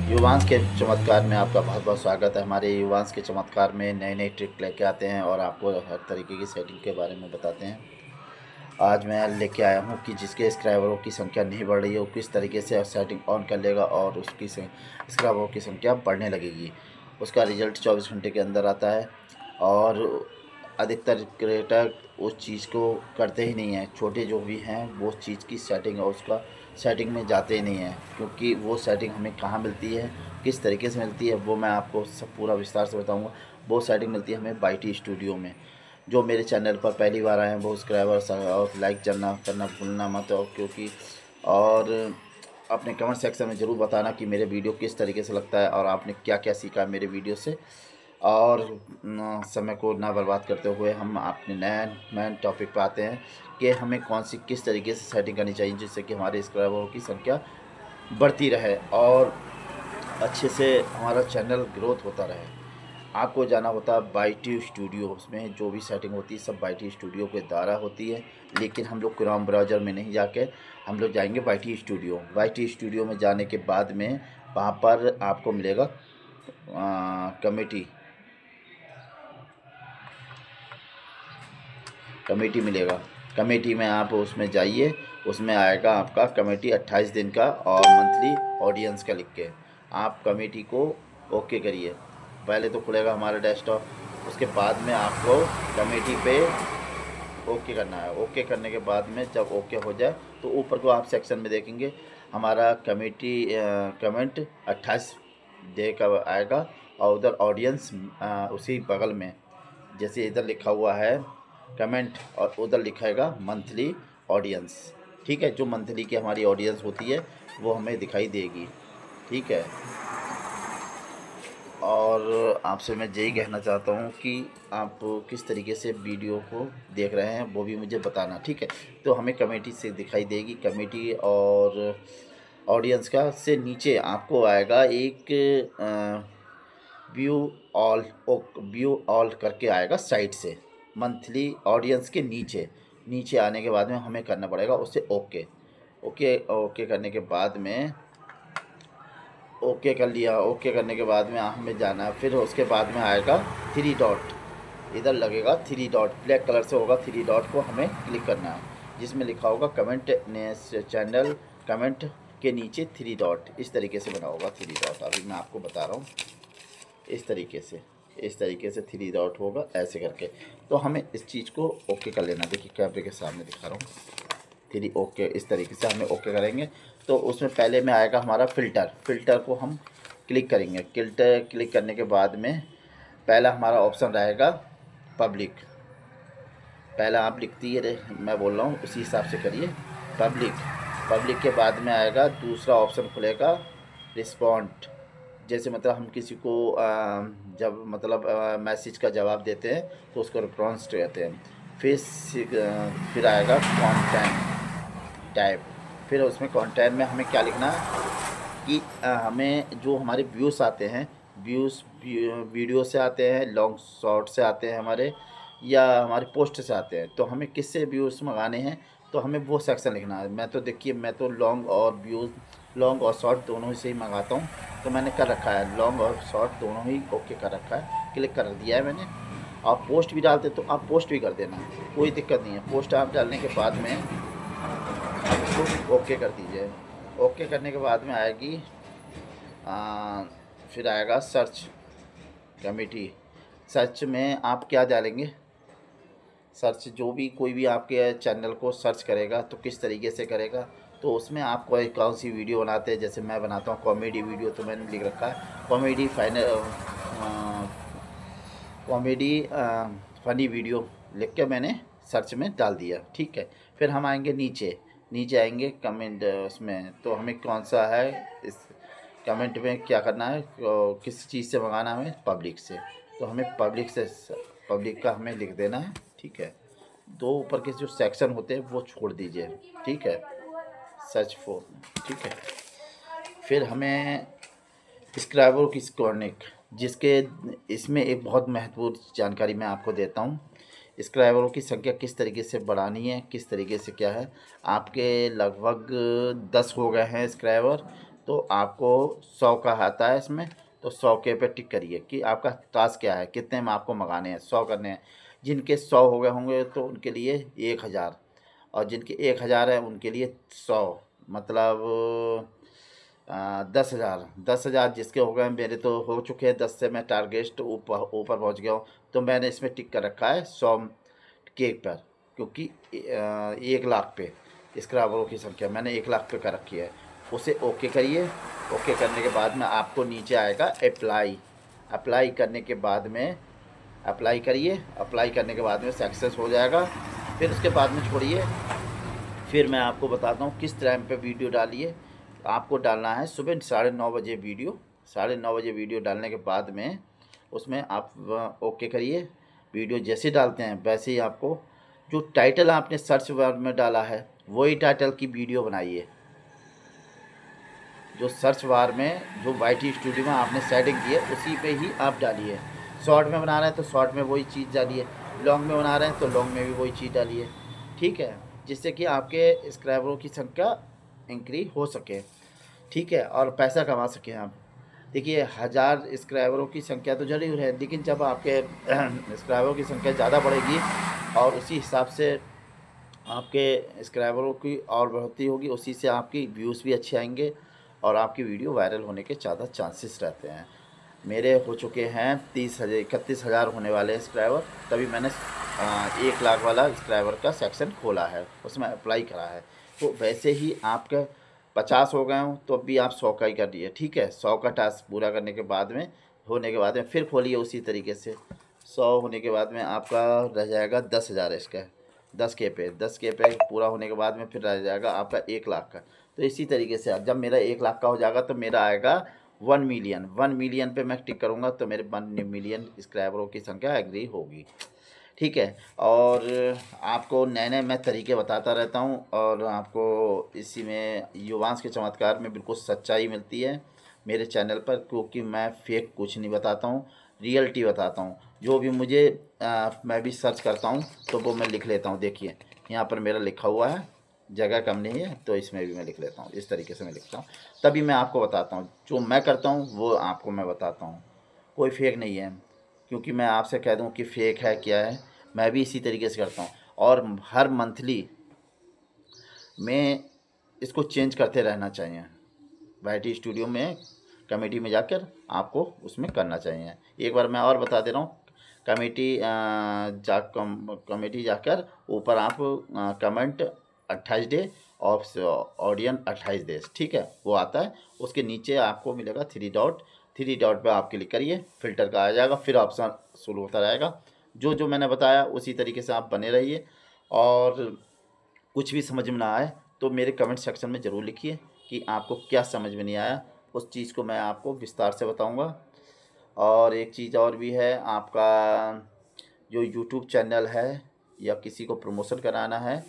युवांश के चमत्कार में आपका बहुत बहुत स्वागत है। हमारे युवांश के चमत्कार में नए नए ट्रिक लेके आते हैं और आपको हर तरीके की सेटिंग के बारे में बताते हैं। आज मैं लेके आया हूँ कि जिसके स्क्राइबरों की संख्या नहीं बढ़ रही है वो किस तरीके से सेटिंग ऑन कर लेगा और उसकी स्क्राइबरों की संख्या बढ़ने लगेगी। उसका रिजल्ट 24 घंटे के अंदर आता है और अधिकतर क्रिएटर उस चीज़ को करते ही नहीं हैं। छोटे जो भी हैं वो चीज़ की सेटिंग और उसका सेटिंग में जाते ही नहीं हैं, क्योंकि वो सेटिंग हमें कहाँ मिलती है, किस तरीके से मिलती है, वो मैं आपको सब पूरा विस्तार से बताऊंगा। वो सेटिंग मिलती है हमें YT स्टूडियो में। जो मेरे चैनल पर पहली बार आए हैं वो सब्सक्राइबर्स और लाइक करना भूलना मत। और अपने कमेंट सेक्शन में ज़रूर बताना कि मेरे वीडियो किस तरीके से लगता है और आपने क्या क्या सीखा है मेरे वीडियो से। और समय को ना बर्बाद करते हुए हम अपने नए मेन टॉपिक पे आते हैं कि हमें कौन सी किस तरीके से सेटिंग करनी चाहिए जिससे कि हमारे सब्सक्राइबरों की संख्या बढ़ती रहे और अच्छे से हमारा चैनल ग्रोथ होता रहे। आपको जाना होता है YT स्टूडियो। उसमें जो भी सेटिंग होती है सब YT स्टूडियो के द्वारा होती है, लेकिन हम लोग क्रोम ब्राउज़र में नहीं जाके हम लोग जाएंगे YT स्टूडियो। YT स्टूडियो में जाने के बाद में वहाँ पर आपको मिलेगा कमेटी मिलेगा। कमेटी में आप उसमें जाइए, उसमें आएगा आपका कमेटी 28 दिन का और मंथली ऑडियंस का लिख के आप कमेटी को ओके करिए। पहले तो खुलेगा हमारा डेस्कटॉप, उसके बाद में आपको कमेटी पे ओके करना है। ओके करने के बाद में जब ओके हो जाए तो ऊपर को आप सेक्शन में देखेंगे हमारा कमेटी कमेंट 28 डे का आएगा और उधर ऑडियंस उसी बगल में जैसे इधर लिखा हुआ है कमेंट और उधर लिखाएगा मंथली ऑडियंस। ठीक है, जो मंथली की हमारी ऑडियंस होती है वो हमें दिखाई देगी। ठीक है, और आपसे मैं यही कहना चाहता हूँ कि आप किस तरीके से वीडियो को देख रहे हैं वो भी मुझे बताना। ठीक है, तो हमें कमेटी से दिखाई देगी कमेटी और ऑडियंस का। से नीचे आपको आएगा एक व्यू ऑल व्यू ऑल करके आएगा साइड से मंथली ऑडियंस के नीचे। नीचे आने के बाद में हमें करना पड़ेगा उससे ओके। ओके करने के बाद में ओके कर लिया। ओके करने के बाद में हमें जाना है, फिर उसके बाद में आएगा 3 डॉट। इधर लगेगा 3 डॉट, ब्लैक कलर से होगा। 3 डॉट को हमें क्लिक करना है जिसमें लिखा होगा कमेंट चैनल। कमेंट के नीचे 3 डॉट इस तरीके से बना होगा। 3 डॉट अभी मैं आपको बता रहा हूँ इस तरीके से 3 डॉट होगा ऐसे करके। तो हमें इस चीज़ को ओके कर लेना। देखिए कैमरे के सामने दिखा रहा हूँ। 3 ओके इस तरीके से हमें ओके करेंगे तो उसमें पहले में आएगा हमारा फ़िल्टर को हम क्लिक करेंगे। क्लिक करने के बाद में पहला हमारा ऑप्शन रहेगा पब्लिक। पहला आप लिखती है मैं बोल रहा हूँ उसी हिसाब से करिए। पब्लिक के बाद में आएगा दूसरा ऑप्शन खुलेगा रिस्पॉन्ड। जैसे मतलब हम किसी को जब मतलब मैसेज का जवाब देते हैं तो उसको रिस्पॉन्स कहते हैं। फिर आएगा कंटेंट टाइप। फिर उसमें कंटेंट में हमें क्या लिखना है कि हमें जो हमारे व्यूज़ आते हैं, व्यूज़ वीडियो से आते हैं, लॉन्ग शॉर्ट से आते हैं हमारे, या हमारे पोस्ट से आते हैं, तो हमें किससे व्यूज़ मंगाने हैं तो हमें वो सेक्शन लिखना है। मैं तो देखिए मैं तो लॉन्ग और शॉर्ट दोनों ही से ही मंगाता हूँ, तो मैंने कर रखा है लॉन्ग और शॉर्ट दोनों ही ओके कर रखा है, क्लिक कर दिया है मैंने। आप पोस्ट भी डालते तो आप पोस्ट भी कर देना, कोई दिक्कत नहीं है। पोस्ट आप डालने के बाद में आप इसको ओके कर दीजिए। ओके करने के बाद में आएगी फिर आएगा सर्च कमेटी। सर्च में आप क्या डालेंगे, सर्च जो भी कोई भी आपके चैनल को सर्च करेगा तो किस तरीके से करेगा, तो उसमें आप कौन सी वीडियो बनाते हैं। जैसे मैं बनाता हूँ कॉमेडी वीडियो, तो मैंने लिख रखा है कॉमेडी फ़नी वीडियो लिख के मैंने सर्च में डाल दिया। ठीक है, फिर हम आएंगे नीचे आएंगे कमेंट उसमें, तो हमें कौन सा है इस कमेंट में क्या करना है, किस चीज़ से मंगाना है हमें, पब्लिक से। तो हमें पब्लिक का हमें लिख देना है। ठीक है, दो ऊपर के जो सेक्शन होते हैं वो छोड़ दीजिए। ठीक है, सर्च फॉर। ठीक है, फिर हमें स्क्राइबर की क्रॉनिक, जिसके इसमें एक बहुत महत्वपूर्ण जानकारी मैं आपको देता हूँ। स्क्राइबरों की संख्या किस तरीके से बढ़ानी है, किस तरीके से क्या है। आपके लगभग 10 हो गए हैं स्क्राइबर, तो आपको 100 का आता है इसमें, तो 100 के पे टिक करिए कि आपका टास्क क्या है, कितने में आपको मंगाने हैं, 100 करने हैं। जिनके 100 हो गए होंगे तो उनके लिए 1000, और जिनके 1000 है उनके लिए 100, मतलब 10,000 जिसके हो गए। मेरे तो हो चुके हैं 10 से मैं टारगेट ऊपर ऊपर पहुँच गया हूँ। तो मैंने इसमें टिक कर रखा है 100 केक पर, क्योंकि 1 लाख पे स्क्रैबरों की संख्या मैंने 1 लाख पे कर रखी है। उसे ओके करिए। ओके करने के बाद में आपको नीचे आएगा अप्लाई। अप्लाई करने के बाद में अप्लाई करिए। अप्लाई करने के बाद में सक्सेस हो जाएगा। फिर उसके बाद में छोड़िए। फिर मैं आपको बताता हूँ किस टाइम पे वीडियो डालिए। आपको डालना है सुबह 9:30 बजे वीडियो। 9:30 बजे वीडियो डालने के बाद में उसमें आप ओके करिए। वीडियो जैसे डालते हैं वैसे ही आपको जो टाइटल आपने सर्च बार में डाला है वही टाइटल की वीडियो बनाइए। जो सर्च बार में जो YT स्टूडियो में आपने सेटिंग की है उसी पे ही आप डालिए। शॉर्ट में बना रहे हैं तो शॉर्ट में वही चीज़ डालिए, लॉन्ग में बना रहे हैं तो लॉन्ग में भी वही चीज़ डालिए, ठीक है, जिससे कि आपके सब्सक्राइबरों की संख्या इंक्रीज हो सके, ठीक है, और पैसा कमा सकें आप। देखिए 1000 सब्सक्राइबरों की संख्या तो जरूर है, लेकिन जब आपके सब्सक्राइबरों की संख्या ज़्यादा बढ़ेगी और उसी हिसाब से आपके सब्सक्राइबरों की और बढ़ोतरी होगी, उसी से आपकी व्यूज़ भी अच्छे आएंगे और आपकी वीडियो वायरल होने के ज़्यादा चांसेस रहते हैं। मेरे हो चुके हैं 31,000 होने वाले सब्सक्राइबर, तभी मैंने 1 लाख वाला सब्सक्राइबर का सेक्शन खोला है, उसमें अप्लाई करा है। तो वैसे ही आपके 50 हो गए हों तो अभी आप 100 का ही कर दिए, ठीक है। 100 का टास्क पूरा करने के बाद में फिर खोलिए उसी तरीके से। 100 होने के बाद में आपका रह जाएगा 10,000 इसका, 10 के पे पूरा होने के बाद में फिर रह जाएगा आपका 1 लाख का। तो इसी तरीके से जब मेरा 1 लाख का हो जाएगा तो मेरा आएगा 1 मिलियन पे मैं टिक करूँगा तो मेरे 1 मिलियन सब्सक्राइबरों की संख्या एग्री होगी, ठीक है। और आपको नए नए मैं तरीके बताता रहता हूँ और आपको इसी में युवांश के चमत्कार में बिल्कुल सच्चाई मिलती है मेरे चैनल पर, क्योंकि मैं फेक कुछ नहीं बताता हूँ, रियलिटी बताता हूँ। जो भी मुझे मैं भी सर्च करता हूँ तो वो मैं लिख लेता हूँ। देखिए यहाँ पर मेरा लिखा हुआ है, जगह कम नहीं है तो इसमें भी मैं लिख लेता हूँ, इस तरीके से मैं लिखता हूँ, तभी मैं आपको बताता हूँ। जो मैं करता हूँ वो आपको मैं बताता हूँ, कोई फेक नहीं है। क्योंकि मैं आपसे कह दूँ कि फेक है क्या है, मैं भी इसी तरीके से करता हूँ। और हर मंथली में इसको चेंज करते रहना चाहिए। YT स्टूडियो में कमेटी में जाकर आपको उसमें करना चाहिए। एक बार मैं और बता दे रहा हूँ, कमेटी जाकर ऊपर आप कमेंट 28 डे और ऑडियंस 28 डेज, ठीक है, वो आता है। उसके नीचे आपको मिलेगा 3 डॉट पे आप क्लिक करिए, फिल्टर का आ जाएगा, फिर ऑप्शन शुरू होता रहेगा। जो जो मैंने बताया उसी तरीके से आप बने रहिए। और कुछ भी समझ में ना आए तो मेरे कमेंट सेक्शन में ज़रूर लिखिए कि आपको क्या समझ में नहीं आया, उस चीज़ को मैं आपको विस्तार से बताऊंगा। और एक चीज़ और भी है, आपका जो यूट्यूब चैनल है या किसी को प्रमोशन कराना है,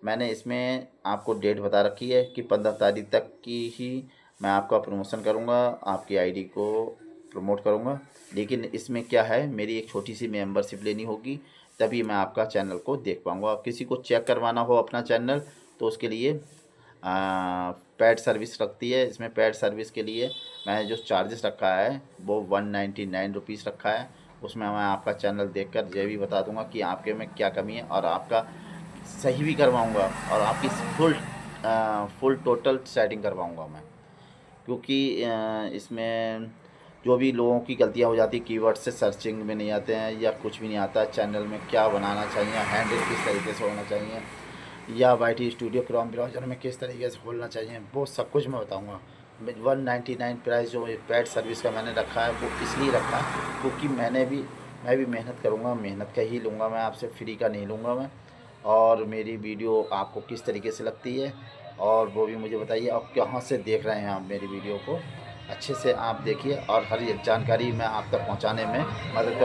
मैंने इसमें आपको डेट बता रखी है कि 15 तारीख तक की ही मैं आपका प्रमोशन करूंगा, आपकी आईडी को प्रमोट करूंगा। लेकिन इसमें क्या है, मेरी एक छोटी सी मेंबरशिप लेनी होगी, तभी मैं आपका चैनल को देख पाऊंगा। किसी को चेक करवाना हो अपना चैनल तो उसके लिए पेड सर्विस रखती है। इसमें पेड सर्विस के लिए मैंने जो चार्जेस रखा है वो 199 रुपीज़ रखा है। उसमें मैं आपका चैनल देखकर ये भी बता दूंगा कि आपके में क्या कमी है, और आपका सही भी करवाऊंगा और आपकी फुल टोटल सेटिंग करवाऊंगा मैं। क्योंकि इसमें जो भी लोगों की गलतियां हो जाती, कीवर्ड से सर्चिंग में नहीं आते हैं या कुछ भी नहीं आता, चैनल में क्या बनाना चाहिए, हैंडल किस तरीके से होना चाहिए, या YT स्टूडियो क्रोम ब्राउज़र में किस तरीके से खोलना चाहिए, वो सब कुछ मैं बताऊंगा। 199 प्राइस जो पेड सर्विस का मैंने रखा है वो इसलिए रखा है क्योंकि मैं भी मेहनत करूंगा, मेहनत का ही लूँगा मैं आपसे, फ्री का नहीं लूँगा मैं। और मेरी वीडियो आपको किस तरीके से लगती है और वो भी मुझे बताइए, और कहाँ से देख रहे हैं आप मेरी वीडियो को, अच्छे से आप देखिए और हर एक जानकारी मैं आप तक पहुँचाने में मदद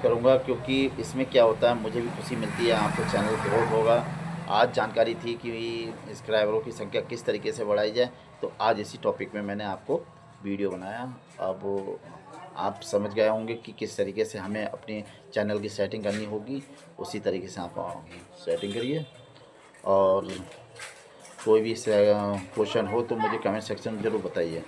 करूँगा। क्योंकि इसमें क्या होता है, मुझे भी खुशी मिलती है, आपको चैनल ग्रोथ होगा। आज जानकारी थी कि सब्सक्राइबरों की संख्या किस तरीके से बढ़ाई जाए, तो आज इसी टॉपिक में मैंने आपको वीडियो बनाया। अब आप समझ गए होंगे कि किस तरीके से हमें अपने चैनल की सेटिंग करनी होगी, उसी तरीके से आप सेटिंग करिए। और कोई भी क्वेश्चन हो तो मुझे कमेंट सेक्शन में ज़रूर बताइए।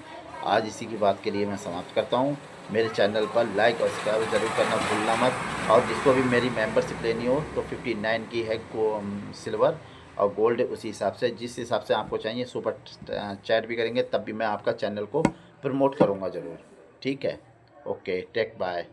आज इसी की बात के लिए मैं समाप्त करता हूँ। मेरे चैनल पर लाइक और सब्सक्राइब ज़रूर करना भूलना मत। और जिसको भी मेरी मेंबरशिप लेनी हो तो 59 की है सिल्वर और गोल्ड, उसी हिसाब से जिस हिसाब से आपको चाहिए सुपर चैट भी करेंगे, तब भी मैं आपका चैनल को प्रमोट करूँगा ज़रूर। ठीक है, ओके, टेक बाय।